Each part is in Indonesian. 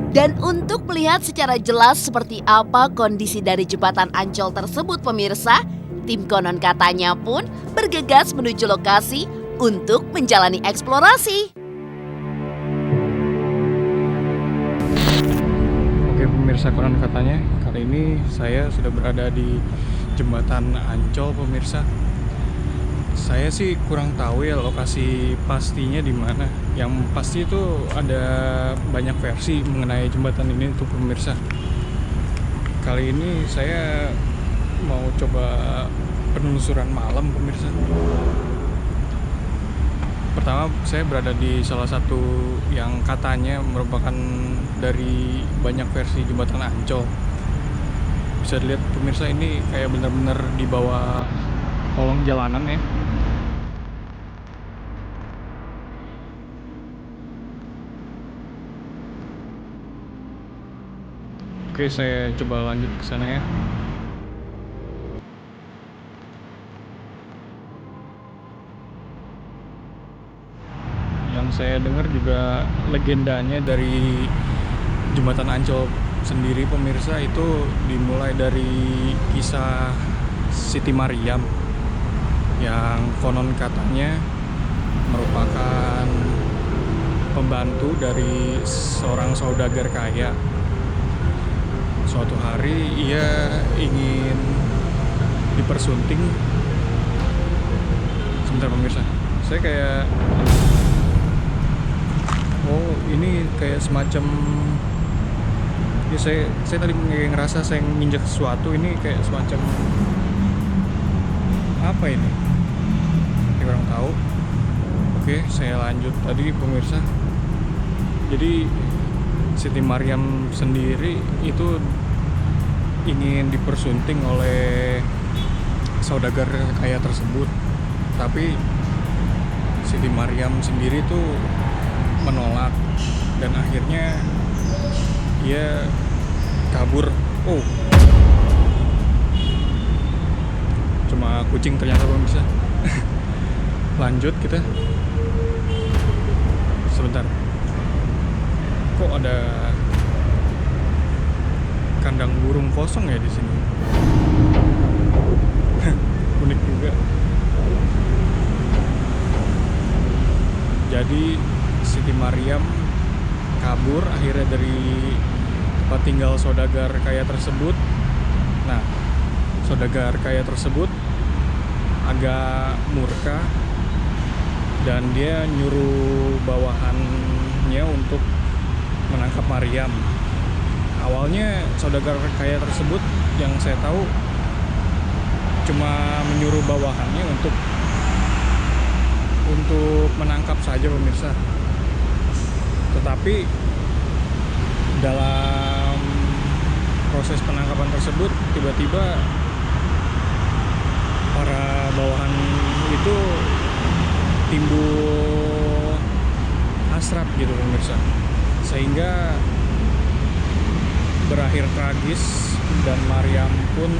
Dan untuk melihat secara jelas seperti apa kondisi dari jembatan Ancol tersebut pemirsa, tim konon katanya pun bergegas menuju lokasi untuk menjalani eksplorasi. Oke pemirsa, konon katanya kali ini saya sudah berada di jembatan Ancol pemirsa. Saya sih kurang tahu ya lokasi pastinya di mana. Yang pasti itu ada banyak versi mengenai jembatan ini untuk pemirsa. Kali ini saya mau coba penelusuran malam pemirsa. Pertama saya berada di salah satu yang katanya merupakan dari banyak versi jembatan Ancol. Bisa dilihat pemirsa, ini kayak benar-benar di bawah kolong jalanan ya. Oke, saya coba lanjut ke sana ya. Yang saya dengar juga legendanya dari jembatan Ancol sendiri pemirsa itu dimulai dari kisah Siti Maryam yang konon katanya merupakan pembantu dari seorang saudagar kaya. Suatu hari ia ingin dipersunting. Sebentar pemirsa, saya kayak ini kayak semacam ya, saya tadi ngerasa saya nginjek sesuatu. Ini kayak semacam apa ini? Saya kurang tahu. Oke, saya lanjut tadi pemirsa. Jadi Siti Maryam sendiri itu ingin dipersunting oleh saudagar kaya tersebut, tapi Siti Maryam sendiri tuh menolak dan akhirnya dia kabur. Cuma kucing ternyata pemirsa. Lanjut kita. Sebentar, kok ada kandang burung kosong ya di sini? Unik juga. Jadi Siti Maryam kabur akhirnya dari tempat tinggal saudagar kaya tersebut. Nah, saudagar kaya tersebut agak murka dan dia nyuruh bawahannya untuk menangkap Maryam. Awalnya saudagar kaya tersebut yang saya tahu cuma menyuruh bawahannya untuk menangkap saja pemirsa. Tetapi dalam proses penangkapan tersebut tiba-tiba para bawahan itu timbul hasrat gitu pemirsa, sehingga berakhir tragis dan Maryam pun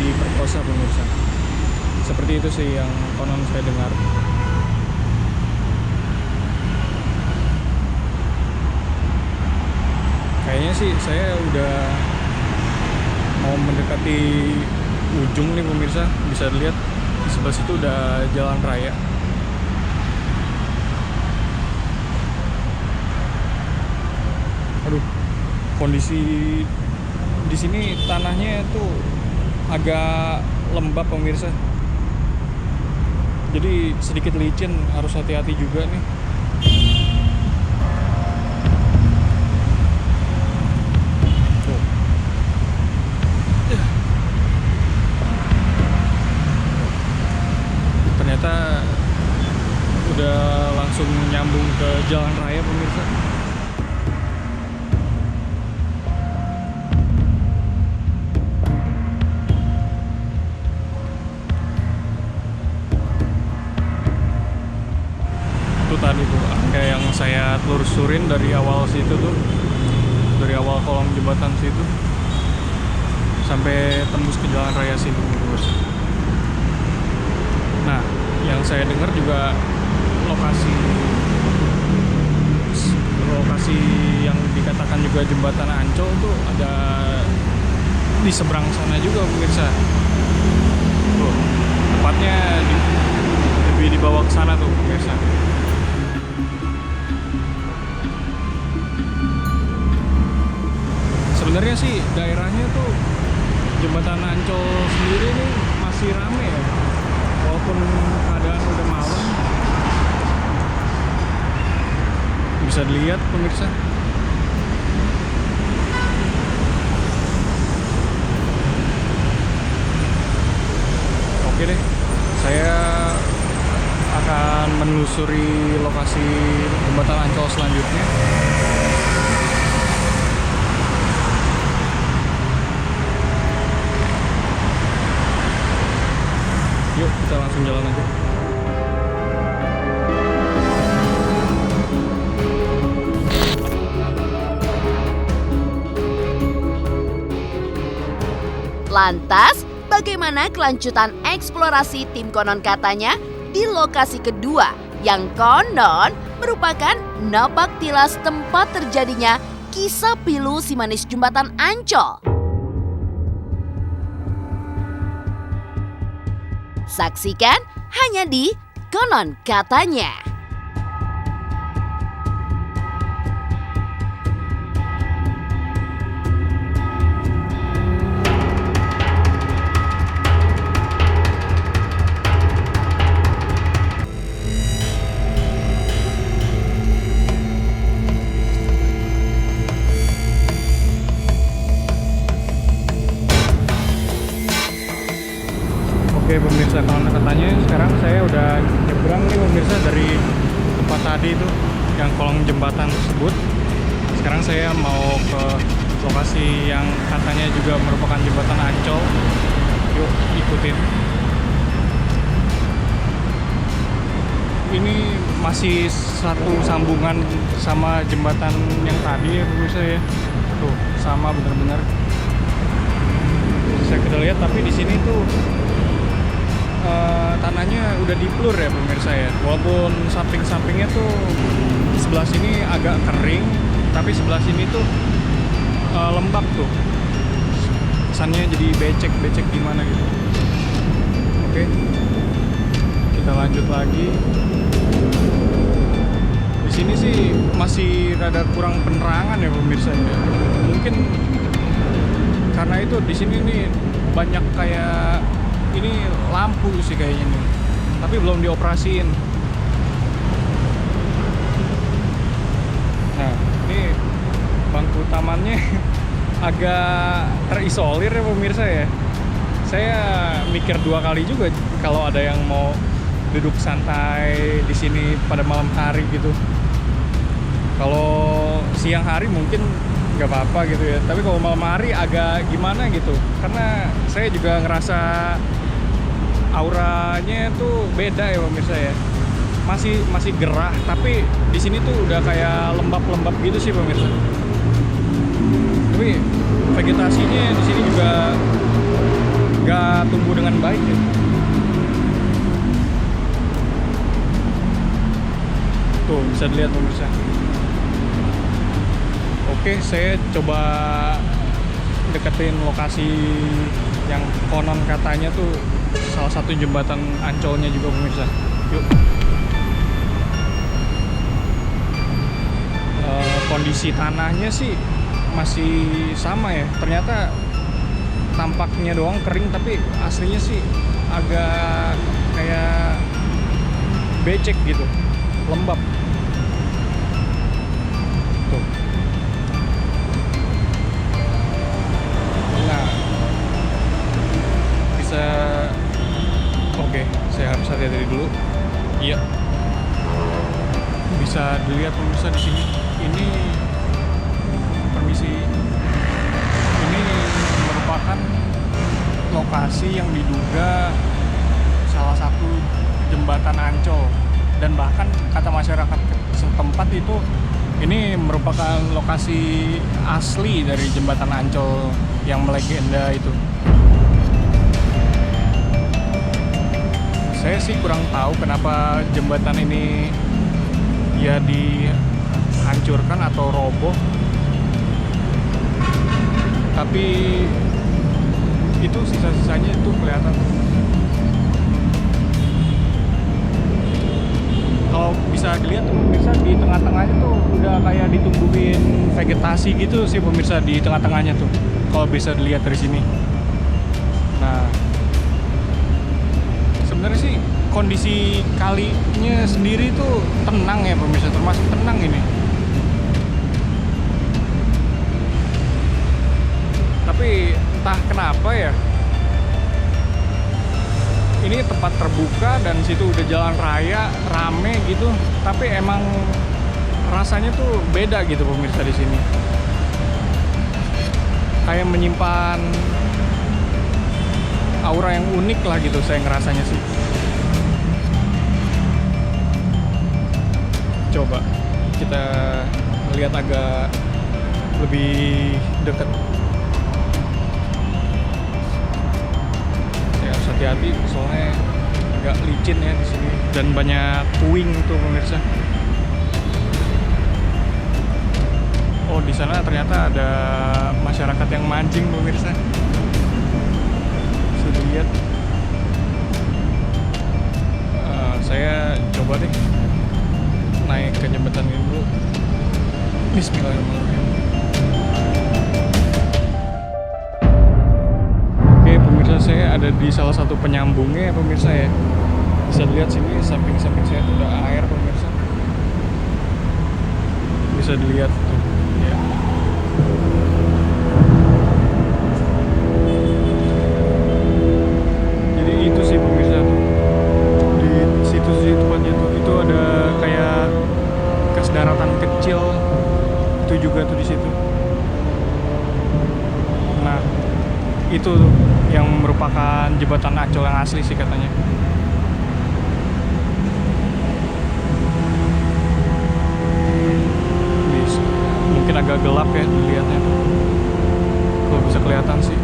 diperkosa pemirsa. Seperti itu sih yang konon saya dengar. Kayaknya sih saya udah mau mendekati ujung nih pemirsa. Bisa dilihat di sebelah situ udah jalan raya. Aduh, kondisi di sini tanahnya tuh agak lembab pemirsa. Jadi sedikit licin, harus hati-hati juga nih. Ternyata udah langsung nyambung ke jalan raya pemirsa. Itu tadi tuh kayak yang saya telusurin dari awal situ tuh, dari awal kolong jembatan situ sampai tembus ke jalan raya situ terus. Nah, yang saya dengar juga lokasi yang dikatakan juga jembatan Ancol tuh ada di seberang sana juga pemirsa. Tuh, tepatnya lebih dibawa ke sana tuh pemirsa. Sebenarnya sih daerahnya tuh jembatan Ancol sendiri ini masih rame ya, walaupun keadaan udah malam. Bisa dilihat pemirsa. Oke deh, saya akan menelusuri lokasi jembatan Ancol selanjutnya. Yuk kita langsung jalan aja. Lantas, bagaimana kelanjutan eksplorasi tim konon katanya di lokasi kedua yang konon merupakan napak tilas tempat terjadinya kisah pilu si manis jembatan Ancol? Saksikan hanya di Konon Katanya. Oke pemirsa, Konon Katanya, sekarang saya udah nyebrang nih pemirsa dari tempat tadi itu yang kolong jembatan tersebut. Sekarang saya mau ke lokasi yang katanya juga merupakan jembatan Ancol. Yuk ikutin. Ini masih satu sambungan sama jembatan yang tadi ya pemirsa ya. Tuh sama bener-bener. Bisa kita lihat, tapi di sini tuh tanahnya udah diplur ya pemirsa ya. Walaupun samping-sampingnya tuh sebelah sini agak kering, tapi sebelah sini tuh lembab tuh. Kesannya jadi becek gimana gitu. Oke, kita lanjut lagi. Di sini sih masih rada kurang penerangan ya pemirsa ya. Mungkin karena itu di sini nih banyak kayak ini lampu sih kayaknya nih, tapi belum dioperasiin. Nah, ini bangku tamannya agak terisolir ya pemirsa ya. Saya mikir dua kali juga kalau ada yang mau duduk santai di sini pada malam hari gitu. Kalau siang hari mungkin nggak apa-apa gitu ya, tapi kalau malam hari agak gimana gitu, karena saya juga ngerasa auranya tuh beda ya pemirsa ya. Masih gerah, tapi di sini tuh udah kayak lembab-lembab gitu sih pemirsa. Tapi vegetasinya di sini juga nggak tumbuh dengan baik ya. Tuh bisa dilihat pemirsa. Oke, saya coba deketin lokasi yang konon katanya tuh salah satu jembatan Ancolnya juga pemirsa. Yuk. Kondisi tanahnya sih masih sama ya. Ternyata tampaknya doang kering, tapi aslinya sih agak kayak becek gitu, lembab. Tuh. Nah, bisa. Oke, saya harus hati-hati dulu. Iya. Bisa dilihat pemirsa di sini. Ini permisi. Ini merupakan lokasi yang diduga salah satu jembatan Ancol, dan bahkan kata masyarakat setempat itu ini merupakan lokasi asli dari jembatan Ancol yang melegenda itu. Saya sih kurang tahu kenapa jembatan ini ya terhancurkan atau roboh, tapi itu sisa-sisanya itu kelihatan. Kalau bisa dilihat tuh pemirsa, di tengah-tengahnya tuh udah kayak ditumbuhin vegetasi gitu sih pemirsa, di tengah-tengahnya tuh kalau bisa dilihat dari sini. Nah, sebenarnya sih kondisi kalinya sendiri tuh tenang ya pemirsa, termasuk tenang ini. Tapi entah kenapa ya, ini tempat terbuka dan situ udah jalan raya rame gitu, tapi emang rasanya tuh beda gitu pemirsa di sini. Kayak menyimpan aura yang unik lah gitu saya ngerasanya sih. Coba kita lihat agak lebih dekat. Ya harus hati-hati soalnya agak licin ya di sini dan banyak puing tuh pemirsa. Oh, di sana ternyata ada masyarakat yang mancing pemirsa. Bisa dilihat. Saya coba deh naik ke jembatan ini dulu. Bismillahirrahmanirrahim. Oke pemirsa, saya ada di salah satu penyambungnya ya pemirsa ya. Bisa dilihat sini samping-samping saya tuh ada air pemirsa. Bisa dilihat tuh. Ya. Jadi itu sih pemirsa tuh. Di situ sih tempatnya tuh. Itu ada kayak bekas daratan kecil. Itu juga tuh di situ. Nah, itu tuh yang merupakan jembatan Ancol yang asli sih katanya. Mungkin agak gelap ya dilihatnya, kalau bisa kelihatan sih.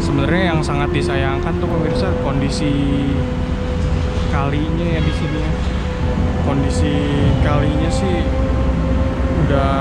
Sebenarnya yang sangat disayangkan tuh pemirsa kondisi kalinya ya di sini ya. Kondisi kalinya sih udah